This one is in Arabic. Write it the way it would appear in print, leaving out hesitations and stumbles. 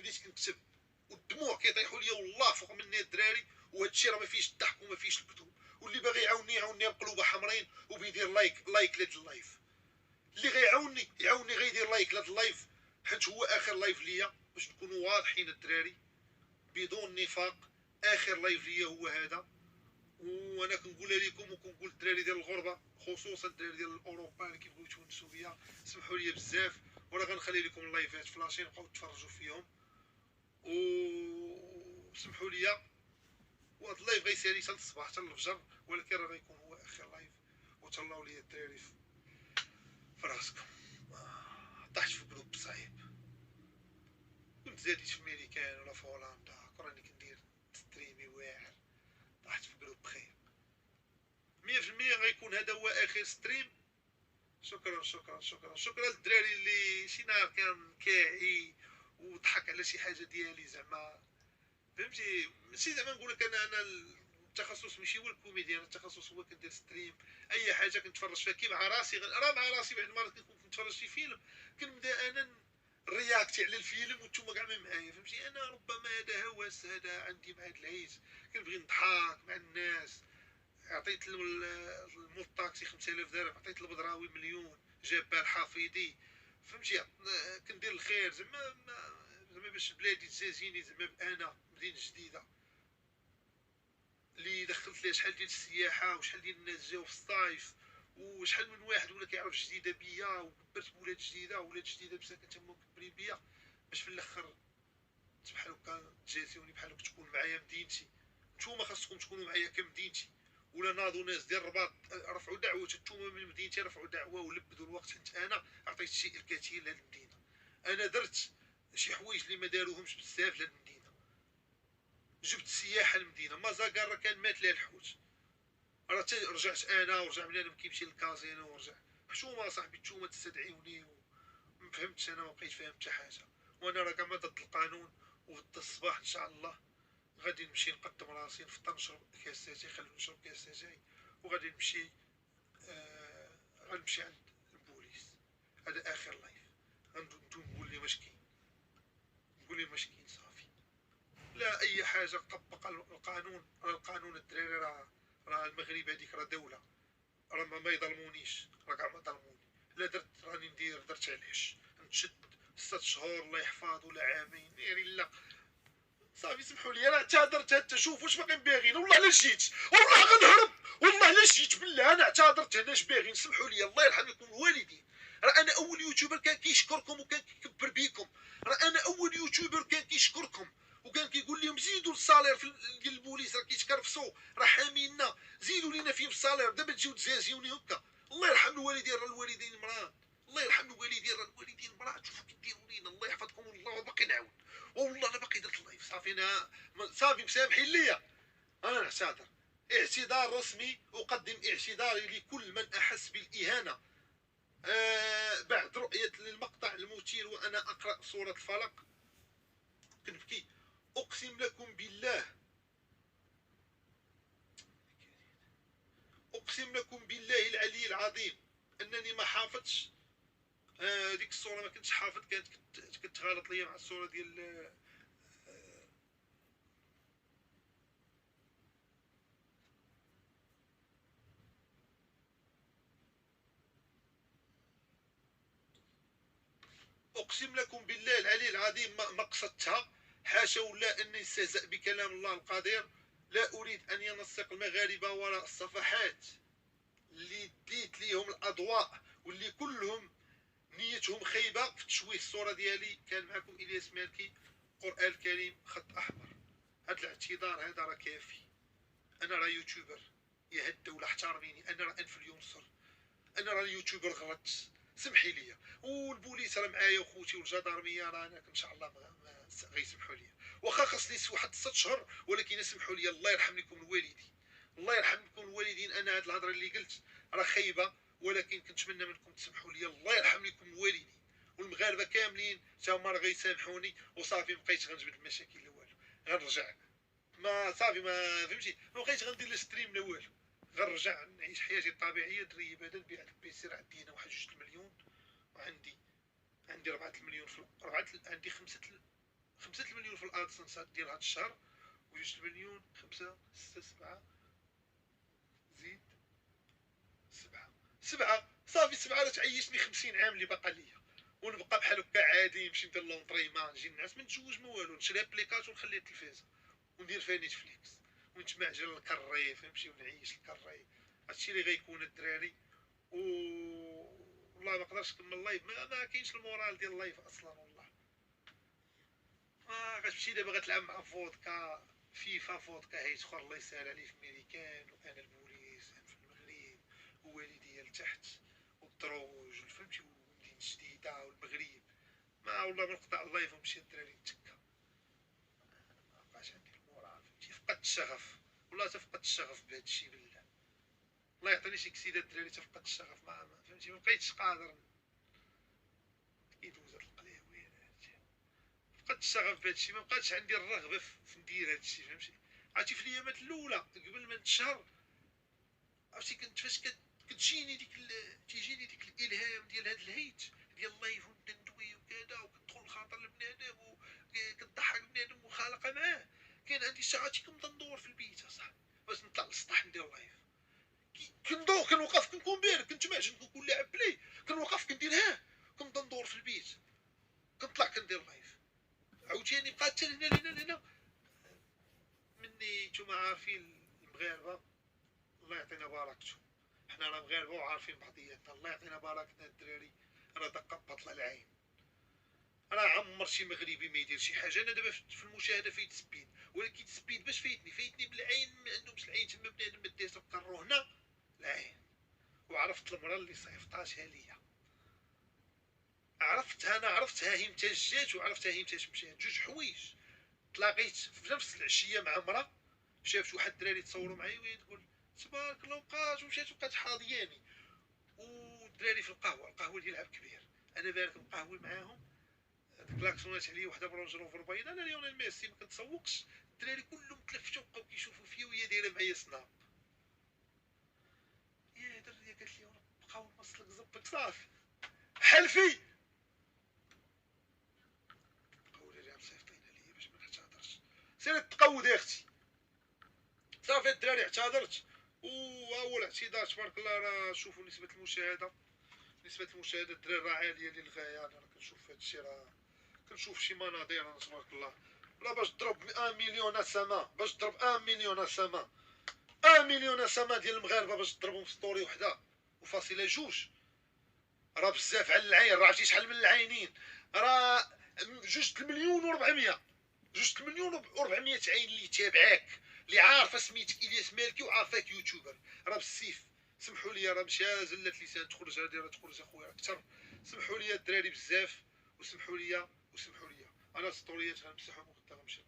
بديت كنكتب والدموع كيطيحوا ليا والله فوق مني الدراري، وهذا الشيء راه ما فيهش الضحك وما فيهش الكذوب. واللي باغي يعاوني يعاوني بقلوبه حمرين وبيدير لايك لهاد اللايف. اللي غيعاوني يعاوني غيدير لايك لهاد اللايف، حيت هو اخر لايف ليا باش نكونوا واضحين الدراري بدون نفاق. اخر لايف ليا هو هذا، وانا كنقولها لكم وكنقول الدراري ديال الغربه خصوصا الدراري ديال اوروبا اللي كيبغيو يتونسوا بيا، سمحوا لي بزاف. وراه غنخلي لكم اللايفات فلاشين بقاو تفرجوا فيهم، وسمحوا لي. وهاد اللايف غيسالي حتى الصباح حتى الفجر، ولكن راه غيكون هو اخر لايف. وتهلاو لي الدراري في راسكم. طحت في جروب صعيب، كنت زاديت في ميريكان ولا في هولندا، راني كندير ستريمي واعر، طحت في جروب خير 100% غيكون هذا هو اخر ستريم. شكرا شكرا شكرا شكرا للدراري اللي شي نهار كان كاعي وضحك على شي حاجه ديالي، زعما فهمتي. ماشي زعما نقول لك انا التخصص ماشي هو الكوميديان، التخصص هو كندير ستريم اي حاجه كنتفرج فيها كي مع راسي. راه مع راسي بعض المرات كنكون كنتفرج شي فيلم كنبدا انا رياكتي على الفيلم وانتم كاع ما معايا، فهمتي. انا ربما هذا هوس، هذا عندي مع هاد العيش كنبغي نضحك مع الناس. عطيت المول الطاكسي 5000 درهم، عطيت البدراوي مليون، جاب بال حفيظي، فهمتي. كندير الخير زعما باش بلادي تزازيني، زعما بانا مدينه جديده اللي دخلت ليها شحال ديال السياحه وشحال ديال الناس جاو في الصيف، وشحال من واحد ولا كيعرف جديده بيا، وكبرت بولاد جديده ولاد جديده مساكن تما مكبرين بيا، باش في الاخر بحال هكا تجازيوني بحال هكا تكون معايا مدينتي. نتوما خاصكم تكونوا معايا كمدينتي، ولا ناضوا ناس ديال الرباط رفعوا دعوه، نتوما من مدينتي رفعوا دعوه ولبدوا الوقت، حيت انا عطيت شيء الكثير لهاد المدينه. انا درت شي حوايج اللي ما داروهمش بزاف لهاد المدينه. جبت السياحه للمدينه، مازاكار كان مات ليه الحوت، راه رجعت انا ورجع بنادم كيمشي للكازينو ورجع. حشومه صاحبي نتوما تستدعيوني وما فهمتش، انا ما بقيت فاهم حتى حاجه. وانا راه كاع ما ضد القانون، وفي الصباح ان شاء الله غادي نمشي نقدم راسي، نفطر نشرب كاساتي، خلوني نشرب كاساتي، وغادي نمشي غنمشي عند البوليس. هذا اخر لايف، غندوم نقول لي واش كاين، نقول لي واش كاين صافي. لا اي حاجه، طبق القانون. القانون الدراري راه المغرب هذيك راه دوله، راه ما يظلمونيش، راه كاع ما ظلموني. لا درت راني ندير، درت علاش نتشد 6 شهور الله يحفظ ولا عامين ناري لا صافي. سمحوا لي انا اعتذرت، حتى شوف واش باغيين باغيين. والله الا جيت، والله غنهرب، والله الا جيت بالله انا اعتذرت. انا اش باغيين؟ سمحوا لي الله يرحم لكم الوالدين. راه انا اول يوتيوبر كان كيشكركم وكان كيكبر بيكم. راه انا اول يوتيوبر كان كيشكركم وكان كيقول لهم زيدوا الصالير ديال البوليس، راه كيتكرفسوا، راه حامينا، زيدوا لينا فيه الصالير. دابا تجيو تزازيوني هكا. الله يرحم الوالدين، راه الوالدين مراد، الله يرحم الوالدين، راه الوالدين مراد. شوفوا كيديروا لينا، الله يحفظكم الله. وباقي نعاود، والله انا باقي درت اللايف صافي. انا صافي مسامحين ليا، انا نعتذر اعتذار رسمي. اقدم اعتذاري لكل من احس بالاهانه بعد رؤيه المقطع المثير وانا اقرا سوره الفلق كنبكي. اقسم لكم بالله، اقسم لكم بالله العلي العظيم انني ما حافظتش ديك الصوره، ما كنتش حافظ، كانت كتغالط ليا مع الصوره ديال اقسم لكم بالله العلي العظيم ما قصدتها، حاشا ولا اني استهزأ بكلام الله القدير. لا اريد ان ينسق المغاربه وراء الصفحات اللي ديت ليهم الاضواء واللي كلهم نيتهم خيبه في تشويه الصوره ديالي. كان معكم الياس مالكي، القران الكريم خط احمر. هذا الاعتذار هذا راه كافي. انا راه يوتيوبر، يا هاد الدوله احترميني، انا راه انف الينصر، انا راه يوتيوبر غلطت، سمحي لي. والبوليس راه معايا وخوتي والجدارميه، راه انا ان شاء الله ما غيسمحوا لي. واخا خاصني واحد 6 شهور، ولكن سمحوا لي الله يرحم لكم الوالدين، الله يرحم لكم الوالدين. انا هاد الهضره اللي قلت راه خايبه، ولكن كنتمنى منكم تسمحوا لي. الله يرحم لكم الوالدين، والمغاربه كاملين تا هما راه غيسامحوني. وصافي مابقيتش غنجبد المشاكل لا والو، غنرجع ما صافي ما فهمتي، ما بقيتش غندير لا ستريم لا والو، غنرجع نعيش حياتي الطبيعيه. دري بعدا نبيع البيسي، راه عندي هنا واحد 2 المليون، وعندي 4 المليون في عندي 5 5 المليون في الادسنس ديال هاد الشهر، و2 المليون 5 6 7 زيد 7 صافي. 7 راه تعيشني 50 عام اللي باقا ليا، ونبقى بحال هكا عادي، نمشي ندير لونطريمان، نجي نعس، ما نتزوج ما والو، نشري ابليكاسيون ونخلي التلفازه وندير فيها نيتفليكس ونتمعجن للكري، فهمتي، ونعيش الكري. هادشي اللي غيكون الدراري. و والله ما نقدرش نكمل اللايف، ما كاينش المورال ديال اللايف اصلا. والله غتمشي دابا غتلعب مع فودكا فيفا، فودكا هيت اخر الله يسهل عليه في ميريكان، وانا البوليس في المغرب، ووالديا لتحت، والدروج، فهمتي، ومدينة جديدة والمغرب. ما والله ما نقطع اللايف ونمشي الدراري نتكا، ما بقاش عندي المورال، فهمتي، فقدت الشغف. والله تفقدت الشغف بهذا الشيء بالله. الله يعطيني شي كسيده الدراري، تفقدت الشغف مع فهمتي، ما بقيتش قادر يدوز هاد القلاوي هادشي. فقدت الشغف بهذا الشيء، ما بقاتش عندي الرغبه في ندير هذا الشيء، فهمتي. عرفتي في الايامات الاولى قبل ما نتشهر، عرفتي كنت فاش كتجيني تيجيني ديك الالهام ديال هاد الهيت ديال اللايف، ونبدا ندوي وكذا، وكتدخل لخاطر البنادم وكتضحك بنادم وخالقه معاه. كاين عندي ساعات كنبدا ندور في البيت اصاحبي باش نطلع للسطح ندير لايف. كندور كنوقف كنكون بارد، كنتمعجن، كنكون لاعب بلي، كنوقف كندير كنبدا ندور في البيت، كنطلع كندير لايف. عاوتاني بقات حتى لهنا مني. نتوما عارفين المغاربه، الله يعطينا بركتهم، حنا راه مغاربه وعارفين بعضياتنا، الله يعطينا بركتنا الدراري. راه دقه بطل العين، راه عمر شي مغربي ما يدير شي حاجه. انا دابا في المشاهده فايت سبيد، ولكن سبيد باش فايتني بالعين، ما عندهمش العين تما بنادم ما دير، تبقى الروهنه العين. وعرفت المراه اللي صيفطاتها ليا، عرفتها هي متى جات وعرفتها هي متى مشات، جوج حوايج. تلاقيت في نفس العشيه مع مرا، شافت واحد الدراري تصوروا معايا وهي تقول تبارك الله، وبقات ومشات وبقات حاضياني. والدراري في القهوه ديال العب كبير، انا بارك مقهوي معاهم، كلاكسونات عليا وحده برونج روفر باينه، انا ليونيل ميسي ما كنتسوقش. الدراري كلهم تلفتوا بقاو كيشوفوا فيا وهي دايره معايا سناب. يا دريه قالت لي بقاو نوصلك زبك صافي حلفي، سير تقود يا اختي. صافي الدراري اعتذرت، واول اعتذار تبارك الله راه شوفوا نسبه المشاهده، الدراري راه عاليه للغايه. انا كنشوف هذا الشيء، راه كنشوف شي مناظر انا تبارك الله. راه باش تضرب 1 مليون سما، باش تضرب 1 مليون سما، 1 مليون سما ديال المغاربه باش تضربهم في ستوري وحده وفاصله جوج، راه بزاف على العين. راه عرفتي شحال من العينين؟ راه 2 مليون و400، 2 مليون و400 عين اللي تابعاك، اللي عارفه سميتك الياس مالكي وعارفاك يوتيوبر. راه بالسيف، سمحوا لي، راه ماشي زله لسان تخرج هذه، راه تخرج اخويا اكثر. سمحوا لي الدراري بزاف، وسمحوا لي انا ستوريات غنمسحهم وغدا غنمشي.